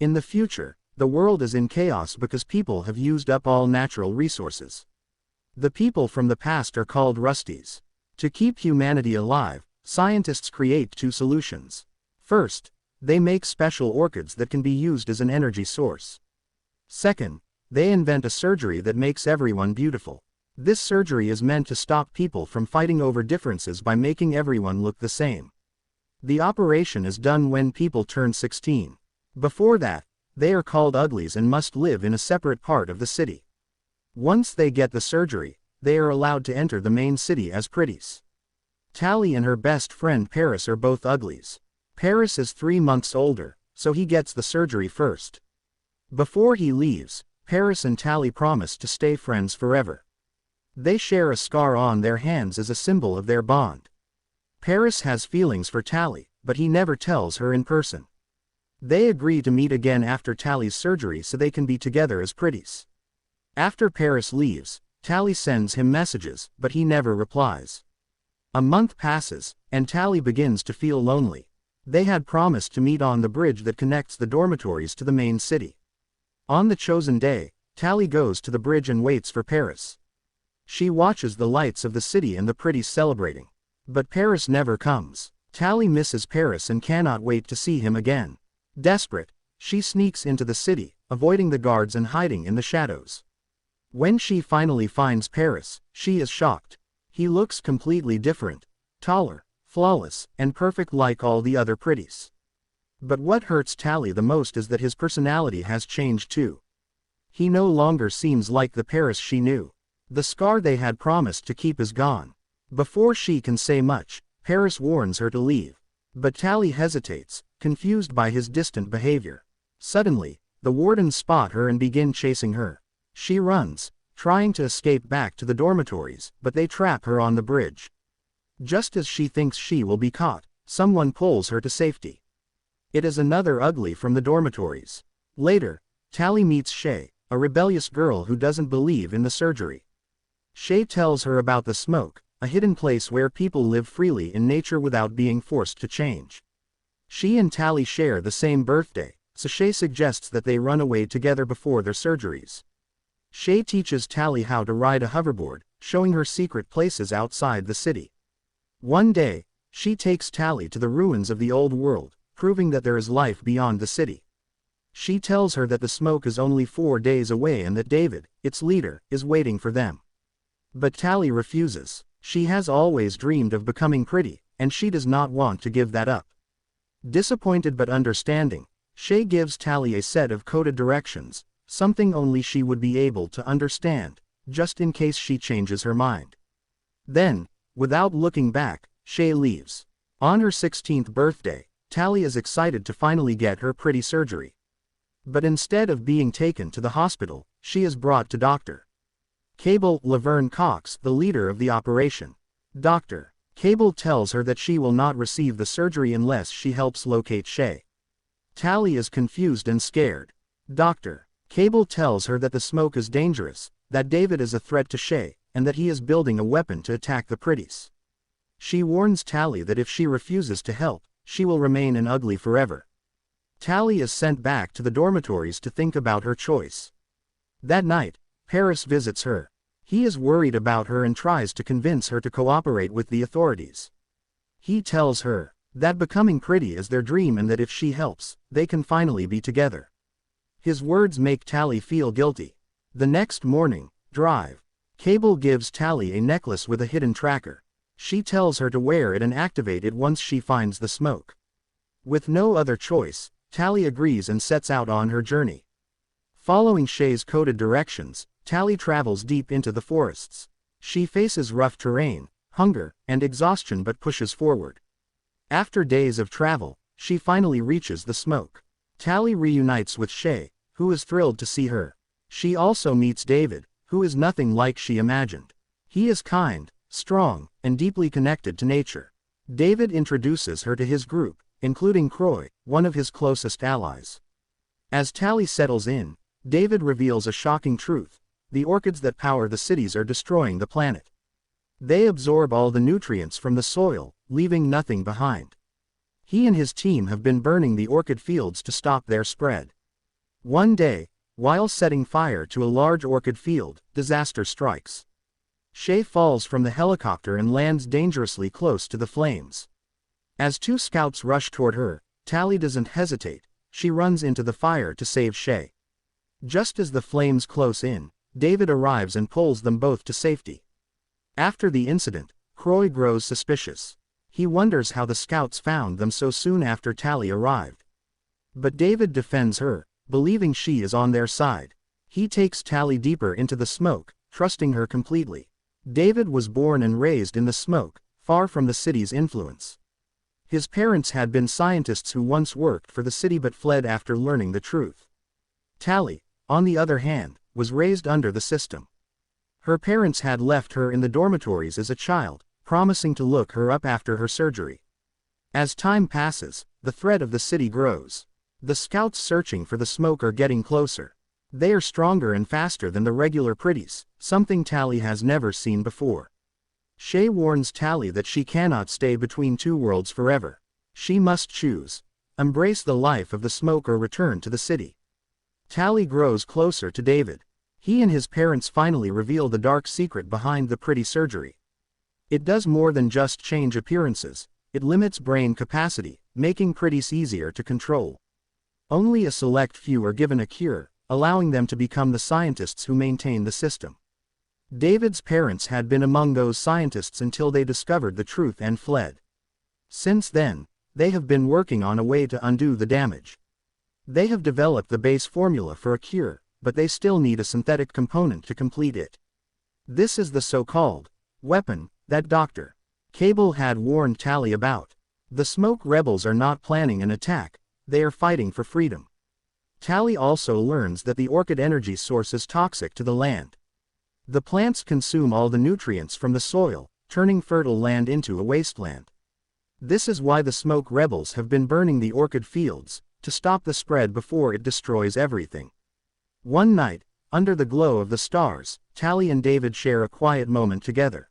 In the future, the world is in chaos because people have used up all natural resources. The people from the past are called Rusties. To keep humanity alive, scientists create two solutions. First, they make special orchids that can be used as an energy source. Second, they invent a surgery that makes everyone beautiful. This surgery is meant to stop people from fighting over differences by making everyone look the same. The operation is done when people turn 16. Before that, they are called Uglies and must live in a separate part of the city. Once they get the surgery, they are allowed to enter the main city as Pretties. Tally and her best friend Paris are both Uglies. Paris is 3 months older, so he gets the surgery first. Before he leaves, Paris and Tally promise to stay friends forever. They share a scar on their hands as a symbol of their bond. Paris has feelings for Tally, but he never tells her in person. They agree to meet again after Tally's surgery so they can be together as Pretties. After Paris leaves, Tally sends him messages, but he never replies. A month passes, and Tally begins to feel lonely. They had promised to meet on the bridge that connects the dormitories to the main city. On the chosen day, Tally goes to the bridge and waits for Paris. She watches the lights of the city and the Pretties celebrating. But Paris never comes. Tally misses Paris and cannot wait to see him again. Desperate, she sneaks into the city, avoiding the guards and hiding in the shadows. When she finally finds Paris, she is shocked. He looks completely different, taller, flawless, and perfect like all the other Pretties. But what hurts Tally the most is that his personality has changed too. He no longer seems like the Paris she knew. The scar they had promised to keep is gone. Before she can say much, Paris warns her to leave. But Tally hesitates, confused by his distant behavior. Suddenly, the wardens spot her and begin chasing her. She runs, trying to escape back to the dormitories, but they trap her on the bridge. Just as she thinks she will be caught, someone pulls her to safety. It is another Ugly from the dormitories. Later, Tally meets Shay, a rebellious girl who doesn't believe in the surgery. Shay tells her about the smoke, a hidden place where people live freely in nature without being forced to change. She and Tally share the same birthday, so Shay suggests that they run away together before their surgeries. Shay teaches Tally how to ride a hoverboard, showing her secret places outside the city. One day, she takes Tally to the ruins of the old world, proving that there is life beyond the city. She tells her that the smoke is only 4 days away and that David, its leader, is waiting for them. But Tally refuses. She has always dreamed of becoming pretty, and she does not want to give that up. Disappointed but understanding, Shay gives Tally a set of coded directions, something only she would be able to understand, just in case she changes her mind. Then, without looking back, Shay leaves. On her 16th birthday, Tally is excited to finally get her pretty surgery. But instead of being taken to the hospital, she is brought to Dr. Cable Laverne Cox, the leader of the operation. Dr. Cable tells her that she will not receive the surgery unless she helps locate Shay. Tally is confused and scared. Dr. Cable tells her that the smoke is dangerous, that David is a threat to Shay, and that he is building a weapon to attack the Pretties. She warns Tally that if she refuses to help, she will remain an Ugly forever. Tally is sent back to the dormitories to think about her choice. That night, Paris visits her. He is worried about her and tries to convince her to cooperate with the authorities. He tells her that becoming pretty is their dream and that if she helps, they can finally be together. His words make Tally feel guilty. The next morning, drive. Cable gives Tally a necklace with a hidden tracker. She tells her to wear it and activate it once she finds the smoke. With no other choice, Tally agrees and sets out on her journey. Following Shay's coded directions, Tally travels deep into the forests. She faces rough terrain, hunger, and exhaustion but pushes forward. After days of travel, she finally reaches the smoke. Tally reunites with Shay, who is thrilled to see her. She also meets David, who is nothing like she imagined. He is kind, strong, and deeply connected to nature. David introduces her to his group, including Croy, one of his closest allies. As Tally settles in, David reveals a shocking truth: the orchids that power the cities are destroying the planet. They absorb all the nutrients from the soil, leaving nothing behind. He and his team have been burning the orchid fields to stop their spread. One day, while setting fire to a large orchid field, disaster strikes. Shay falls from the helicopter and lands dangerously close to the flames. As two scouts rush toward her, Tally doesn't hesitate, she runs into the fire to save Shay. Just as the flames close in, David arrives and pulls them both to safety. After the incident, Croy grows suspicious. He wonders how the scouts found them so soon after Tally arrived. But David defends her, believing she is on their side. He takes Tally deeper into the smoke, trusting her completely. David was born and raised in the smoke, far from the city's influence. His parents had been scientists who once worked for the city but fled after learning the truth. Tally, on the other hand, was raised under the system. Her parents had left her in the dormitories as a child, promising to look her up after her surgery. As time passes, the threat of the city grows. The scouts searching for the smoke are getting closer. They are stronger and faster than the regular pretties, something Tally has never seen before. Shay warns Tally that she cannot stay between two worlds forever. She must choose: embrace the life of the smoke or return to the city. Tally grows closer to David. He and his parents finally reveal the dark secret behind the pretty surgery. It does more than just change appearances, it limits brain capacity, making pretties easier to control. Only a select few are given a cure, allowing them to become the scientists who maintain the system. David's parents had been among those scientists until they discovered the truth and fled. Since then, they have been working on a way to undo the damage. They have developed the base formula for a cure, but they still need a synthetic component to complete it. This is the so-called weapon that Dr. Cable had warned Tally about. The smoke rebels are not planning an attack, they are fighting for freedom. Tally also learns that the orchid energy source is toxic to the land. The plants consume all the nutrients from the soil, turning fertile land into a wasteland. This is why the smoke rebels have been burning the orchid fields, to stop the spread before it destroys everything. One night, under the glow of the stars, Tally and David share a quiet moment together.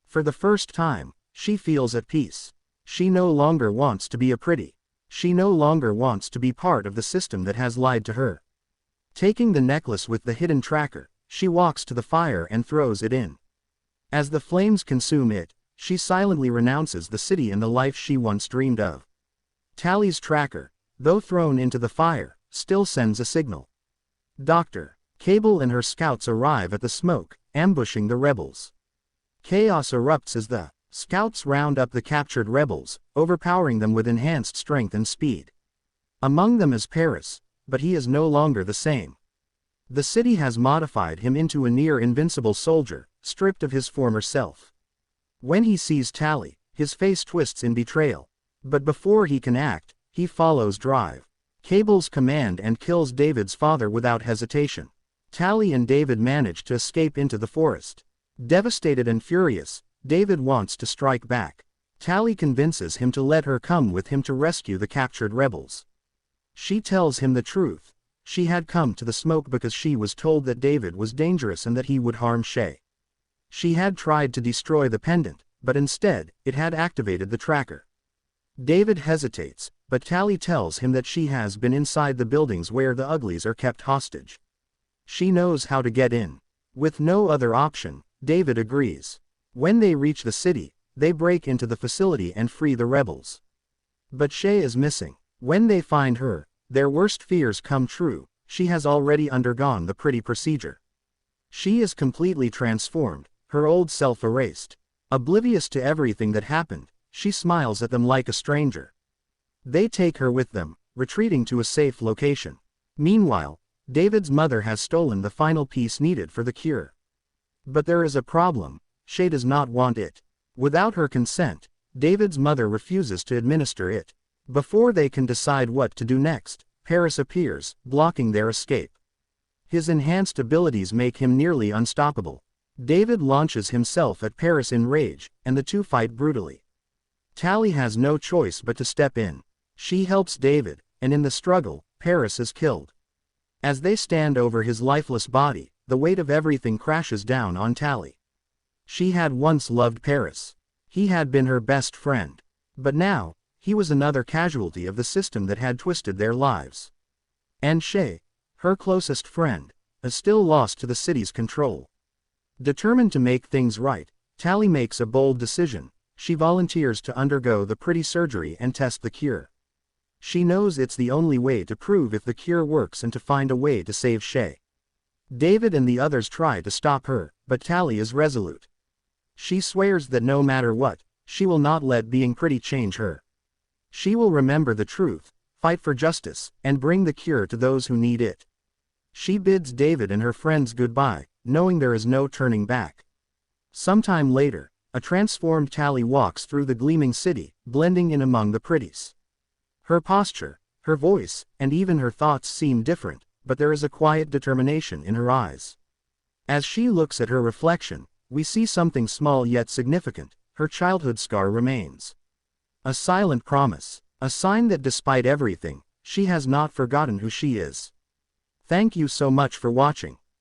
For the first time, she feels at peace. She no longer wants to be a pretty. She no longer wants to be part of the system that has lied to her. Taking the necklace with the hidden tracker, she walks to the fire and throws it in. As the flames consume it, she silently renounces the city and the life she once dreamed of. Tally's tracker, though thrown into the fire, still sends a signal. Dr. Cable and her scouts arrive at the smoke, ambushing the rebels. Chaos erupts as the scouts round up the captured rebels, overpowering them with enhanced strength and speed. Among them is Paris, but he is no longer the same. The city has modified him into a near-invincible soldier, stripped of his former self. When he sees Tally, his face twists in betrayal. But before he can act, he follows Drive. Cable's command and kills David's father without hesitation. Tally and David manage to escape into the forest. Devastated and furious, David wants to strike back. Tally convinces him to let her come with him to rescue the captured rebels. She tells him the truth. She had come to the smoke because she was told that David was dangerous and that he would harm Shay. She had tried to destroy the pendant, but instead, it had activated the tracker. David hesitates, but Tally tells him that she has been inside the buildings where the Uglies are kept hostage. She knows how to get in. With no other option, David agrees. When they reach the city, they break into the facility and free the rebels. But Shay is missing. When they find her, their worst fears come true. She has already undergone the pretty procedure. She is completely transformed, her old self erased. Oblivious to everything that happened, she smiles at them like a stranger. They take her with them, retreating to a safe location. Meanwhile, David's mother has stolen the final piece needed for the cure. But there is a problem. Shay does not want it. Without her consent, David's mother refuses to administer it. Before they can decide what to do next, Paris appears, blocking their escape. His enhanced abilities make him nearly unstoppable. David launches himself at Paris in rage, and the two fight brutally. Tally has no choice but to step in. She helps David, and in the struggle, Paris is killed. As they stand over his lifeless body, the weight of everything crashes down on Tally. She had once loved Paris. He had been her best friend. But now, he was another casualty of the system that had twisted their lives. And Shay, her closest friend, is still lost to the city's control. Determined to make things right, Tally makes a bold decision. She volunteers to undergo the pretty surgery and test the cure. She knows it's the only way to prove if the cure works and to find a way to save Shay. David and the others try to stop her, but Tally is resolute. She swears that no matter what, she will not let being pretty change her. She will remember the truth, fight for justice, and bring the cure to those who need it. She bids David and her friends goodbye, knowing there is no turning back. Sometime later, a transformed Tally walks through the gleaming city, blending in among the pretties. Her posture, her voice, and even her thoughts seem different, but there is a quiet determination in her eyes. As she looks at her reflection, we see something small yet significant. Her childhood scar remains. A silent promise, a sign that despite everything, she has not forgotten who she is. Thank you so much for watching.